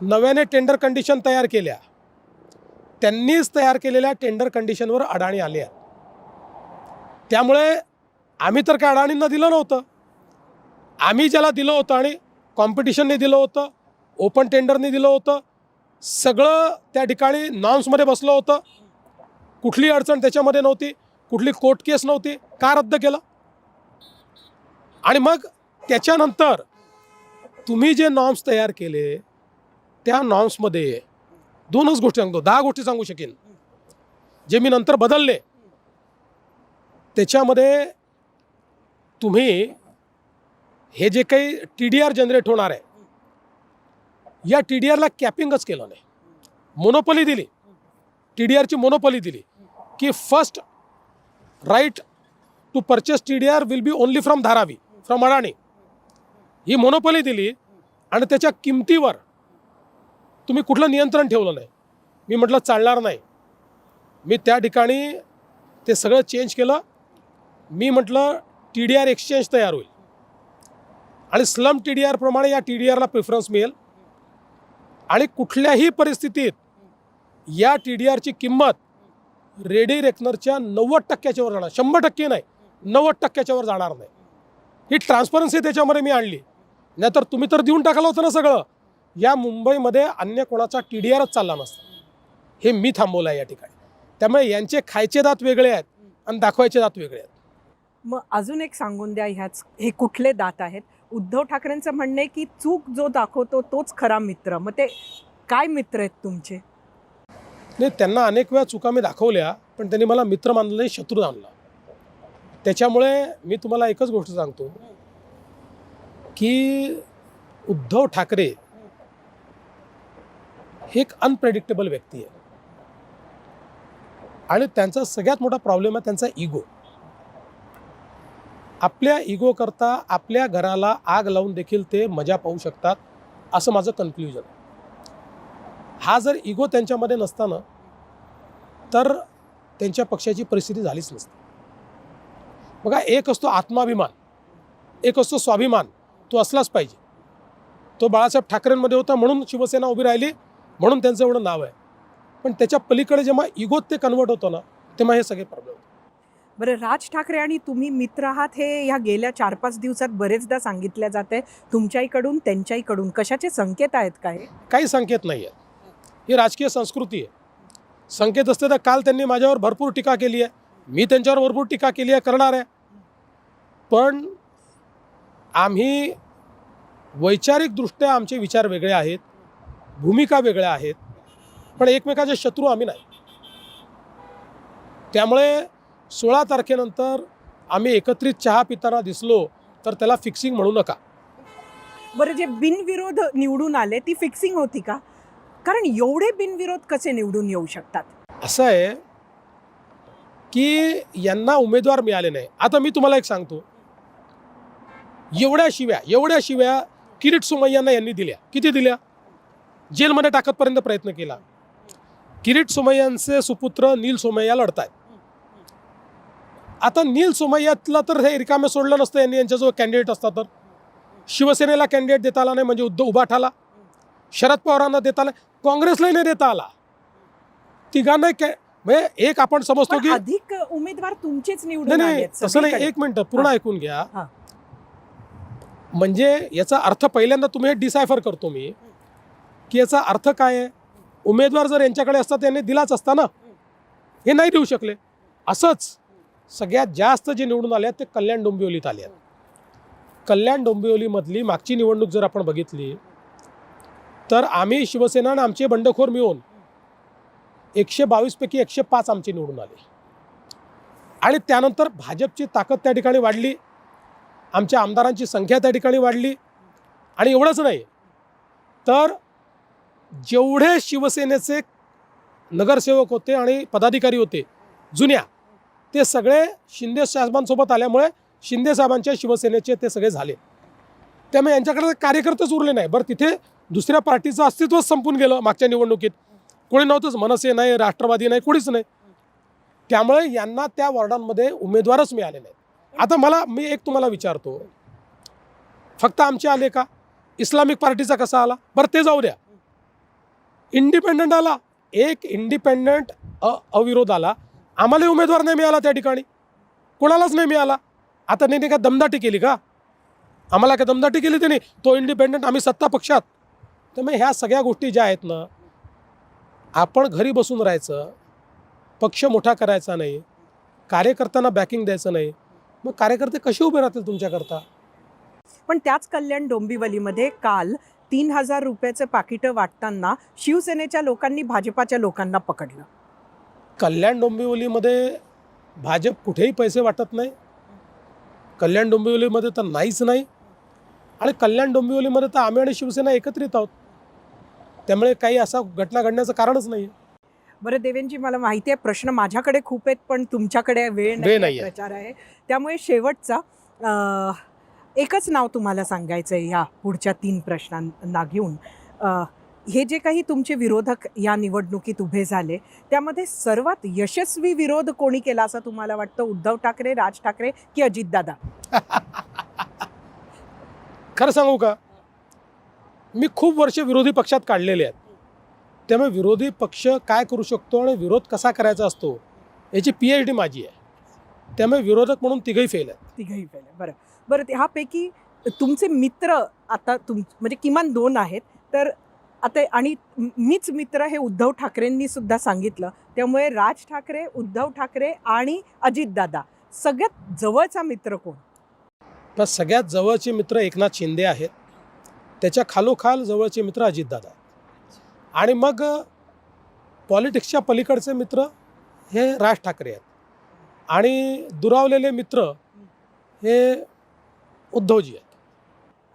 Speaker 2: नव्याने टेंडर कंडिशन तयार केल्या. त्यांनीच तयार केलेल्या टेंडर कंडिशनवर अडाणी आले आहेत. त्यामुळे आम्ही तर काय अडाणींना दिलं नव्हतं. आम्ही ज्याला दिलं होतं आणि कॉम्पिटिशनने दिलं होतं, ओपन टेंडरने दिलं होतं, सगळं त्या ठिकाणी नॉर्म्समध्ये बसलं होतं. कुठली अडचण त्याच्यामध्ये नव्हती, कुठली कोर्ट केस नव्हती. का रद्द केलं? आणि मग त्याच्यानंतर तुम्ही जे नॉर्म्स तयार केले त्या नॉर्म्समध्ये 2च गोष्टी सांगतो, 10 गोष्टी सांगू शकेन जे मी नंतर बदलले. त्याच्यामध्ये तुम्ही हे जे काही TDR जनरेट होणार आहे, या TDRला कॅपिंगच केलं नाही. मोनोपॉली दिली, TDRची मोनोपॉली दिली की first right to purchase TDR will be only from Dharavi, from Adani. ही मोनोपॉली दिली आणि त्याच्या किमतीवर तुम्ही कुठलं नियंत्रण ठेवलं नाही. मी म्हटलं चालणार नाही. मी त्या ठिकाणी ते सगळं चेंज केलं. मी म्हटलं TDR एक्सचेंज तयार होईल आणि स्लम TDR प्रमाणे या TDRला प्रिफरन्स मिळेल आणि कुठल्याही परिस्थितीत या TDRची किंमत रेडी रेकनरच्या 90%च्या वर जाणार. 100% नाही, 90%च्या वर जाणार नाही. ही ट्रान्सपरन्सी त्याच्यामध्ये मी आणली. नाहीतर तुम्ही तर देऊन टाकलं होतं ना सगळं. या मुंबईमध्ये अन्य कोणाचा TDRच चालला नसता. हे मी थांबवलं आहे या ठिकाणी. त्यामुळे यांचे खायचे दात वेगळे आहेत आणि दाखवायचे दात वेगळे आहेत.
Speaker 1: मग अजून एक सांगून द्या, हे कुठले दात आहेत? उद्धव ठाकरेंचं म्हणणं आहे की चूक जो दाखवतो तोच खरा मित्र. मग ते काय मित्र आहेत तुमचे?
Speaker 2: नाही, त्यांना अनेक वेळा चुका मी दाखवल्या, पण त्यांनी मला मित्र मानलं नाही, शत्रू मानला. त्याच्यामुळे मी तुम्हाला एकच गोष्ट सांगतो की उद्धव ठाकरे हे एक अनप्रेडिक्टेबल व्यक्ती आहे आणि त्यांचा सगळ्यात मोठा प्रॉब्लेम आहे त्यांचा इगो. आपल्या इगो करता आपल्या घराला आग लावून देखील ते मजा पाहू शकतात, असं माझं कन्क्ल्युजन आहे. हा जर इगो त्यांच्यामध्ये नसताना तर त्यांच्या पक्षाची परिस्थिती झालीच नसती. बघा, एक असतो आत्माभिमान, एक असतो स्वाभिमान. तो असलाच पाहिजे. तो बाळासाहेब ठाकरेंमध्ये होता म्हणून शिवसेना उभी राहिली, म्हणून त्यांचं एवढं नाव आहे. पण त्याच्या पलीकडे जेव्हा इगोत ते कन्वर्ट होतं ना, तेव्हा हे सगळे प्रॉब्लेम होते.
Speaker 1: बरं, राज ठाकरे आणि तुम्ही मित्र आहात हे ह्या गेल्या 4-5 दिवसात बरेचदा सांगितल्या जाते तुमच्याकडून त्यांच्याकडून. कशाचे संकेत आहेत का हे?
Speaker 2: काही संकेत नाही आहेत. ही राजकीय संस्कृती आहे. संकेत असते तर काल त्यांनी माझ्यावर भरपूर टीका केली आहे, मी त्यांच्यावर भरपूर टीका केली आहे, करणार आहे. पण आम्ही वैचारिकदृष्ट्या आमचे विचार वेगळे आहेत, भूमिका वेगळ्या आहेत, पण एकमेकाचे शत्रू आम्ही नाही. त्यामुळे 16 तारखेनंतर आम्ही एकत्रित चहा पिताना दिसलो तर त्याला फिक्सिंग म्हणू नका.
Speaker 1: बरं, जे बिनविरोध निवडून आले ती फिक्सिंग होती का? कारण एवढे बिनविरोध कसे निवडून येऊ शकतात?
Speaker 2: असं आहे की यांना उमेदवार मिळाले नाही. आता मी तुम्हाला एक सांगतो, एवढ्या शिव्या किरीट सोमय्यांना यांनी दिल्या. किती दिल्या? जेलमध्ये टाकतपर्यंत प्रयत्न केला. किरीट सोमय्यांचे सुपुत्र नील सोमय्या लढत आहेत. आता नील सोमय्याला तर हे रिकामे सोडलं नसतं यांनी, यांच्याजवळ कॅन्डिडेट असतात. तर शिवसेनेला कॅन्डिडेट देता आला नाही म्हणजे उद्धव उभाठाला, शरद पवारांना देता आला, काँग्रेसलाही नाही देता आला. तिघांना म्हणजे एक आपण समजतो की
Speaker 1: अधिक उमेदवार तुमचेच निवडून
Speaker 2: नाही, तसं नाही. एक मिनिट पूर्ण ऐकून घ्या. म्हणजे याचा अर्थ पहिल्यांदा तुम्ही हे डिसायफर करतो मी की याचा अर्थ काय आहे. उमेदवार जर यांच्याकडे असतात यांनी दिलाच असता ना, हे नाही देऊ शकले. असंच सगळ्यात जास्त जे निवडून आले आहेत ते कल्याण डोंबिवलीत आले आहेत. कल्याण डोंबिवलीमधली मागची निवडणूक जर आपण बघितली तर आम्ही शिवसेना आणि आमचे बंडखोर मिळून 122 पैकी 105 आमचे निवडून आले. आणि त्यानंतर भाजपची ताकद त्या ठिकाणी वाढली, आमच्या आमदारांची संख्या त्या ठिकाणी वाढली. आणि एवढंच नाही तर जेवढे शिवसेनेचे नगरसेवक होते आणि पदाधिकारी होते जुन्या, ते सगळे शिंदे साहेबांसोबत आल्यामुळे शिंदे साहेबांच्या शिवसेनेचे ते सगळे झाले. त्यामुळे यांच्याकडे कार्यकर्तेच उरले नाही. बरं, तिथे दुसऱ्या पार्टीचं अस्तित्वच संपून गेलं मागच्या निवडणुकीत. कोणी नव्हतंच, मनसे नाही, राष्ट्रवादी नाही, कोणीच नाही. त्यामुळे यांना त्या वॉर्डांमध्ये उमेदवारच मिळाले नाहीत. आता मी एक तुम्हाला विचारतो, फक्त आमचे आले का? इस्लामिक पार्टीचा कसा आला? बरं ते जाऊ द्या, इंडिपेंडंट आला. एक इंडिपेंडंट अविरोध आला, आम्हालाही उमेदवार नाही मिळाला त्या ठिकाणी, कोणालाच नाही मिळाला. आता त्यांनी का दमदाटी केली का? आम्हाला काय दमदाटी केली त्यांनी? तो इंडिपेंडंट, आम्ही सत्ता पक्षात. त्यामुळे ह्या सगळ्या गोष्टी ज्या आहेत ना, आपण घरी बसून राहायचं, पक्ष मोठा करायचा नाही, कार्यकर्त्यांना बॅकिंग द्यायचं नाही, मग कार्यकर्ते कसे उभे राहतील तुमच्याकरता?
Speaker 1: पण त्याच कल्याण डोंबिवलीमध्ये काल 3,000 रुपयाचं पाकिटं वाटताना शिवसेनेच्या लोकांनी भाजपाच्या लोकांना पकडलं.
Speaker 2: कल्याण डोंबिवलीमध्ये भाजप कुठेही पैसे वाटत नाही, कल्याण डोंबिवलीमध्ये तर नाहीच नाही. आणि कल्याण डोंबिवलीमध्ये तर आम्ही आणि शिवसेना एकत्रित आहोत, त्यामुळे काही असा घटना घडण्याचं कारणच नाही.
Speaker 1: बरं देवेंजी, मला माहिती आहे प्रश्न माझ्याकडे खूप आहेत, पण तुमच्याकडे वेळ नाही, प्रचार आहे. त्यामुळे शेवटचा एकच नाव तुम्हाला सांगायचं आहे ह्या पुढच्या 3 प्रश्नांना घेऊन. हे जे काही तुमचे विरोधक या निवडणुकीत उभे झाले, त्यामध्ये सर्वात यशस्वी विरोध कोणी केला असं तुम्हाला वाटतं? उद्धव ठाकरे, राज ठाकरे की अजितदादा?
Speaker 2: खरं सांगू का, मी खूप वर्ष विरोधी पक्षात काढलेले आहेत. त्यामुळे विरोधी पक्ष काय करू शकतो आणि विरोध कसा करायचा असतो याची PhD माझी आहे. त्यामुळे विरोधक म्हणून तिघही फेल आहेत.
Speaker 1: तिघही फेल आहे. बरं ह्यापैकी तुमचे मित्र आता म्हणजे किमान 2 आहेत, तर आता आणि मीच मित्र हे उद्धव ठाकरेंनी सुद्धा सांगितलं. त्यामुळे राज ठाकरे, उद्धव ठाकरे आणि अजितदादा, सगळ्यात जवळचा मित्र कोण?
Speaker 2: पण सगळ्यात जवळचे मित्र एकनाथ शिंदे आहेत, त्याच्या खालोखाल जवळचे मित्र अजितदादा, आणि मग पॉलिटिक्सच्या पलीकडचे मित्र हे राज ठाकरे आहेत, आणि दुरावलेले मित्र हे उद्धवजी आहेत.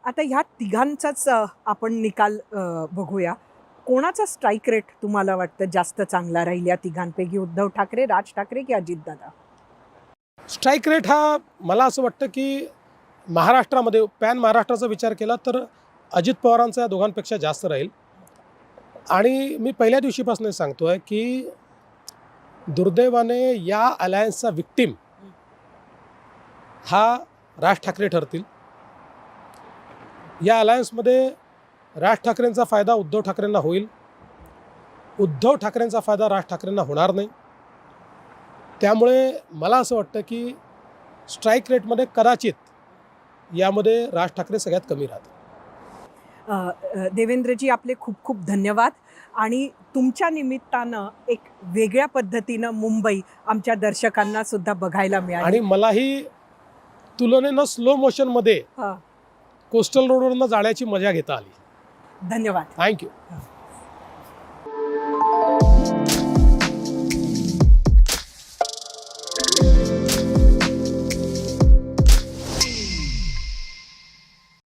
Speaker 1: आता ह्या तिघांचाच आपण निकाल बघूया. कोणाचा स्ट्राईक रेट तुम्हाला वाटतं जास्त चांगला राहील या तिघांपैकी? उद्धव ठाकरे, राज ठाकरे की अजितदादा?
Speaker 2: स्ट्राईक रेट हा मला असं वाटतं की महाराष्ट्रामध्ये, पॅन महाराष्ट्राचा विचार केला तर अजित पवारांचा या दोघांपेक्षा जास्त राहील. आणि मी पहिल्या दिवशीपासून सांगतो आहे की दुर्दैवाने या अलायन्सचा विक्टीम हा राज ठाकरे ठरतील. या अलायन्समध्ये राज ठाकरेंचा फायदा उद्धव ठाकरेंना होईल, उद्धव ठाकरेंचा फायदा राज ठाकरेंना होणार नाही. त्यामुळे मला असं वाटतं की स्ट्राईक रेटमध्ये कदाचित यामध्ये राज ठाकरे सगळ्यात कमी राहतील.
Speaker 1: देवेंद्रजी, आपले खूप खूप धन्यवाद. आणि तुमच्या निमित्तानं एक वेगळ्या पद्धतीनं मुंबई आमच्या दर्शकांना सुद्धा बघायला मिळाली.
Speaker 2: आणि मलाही तुलनेनं स्लो मोशनमध्ये कोस्टल रोडवरनं जाण्याची मजा घेता आली.
Speaker 1: धन्यवाद.
Speaker 2: थँक्यू.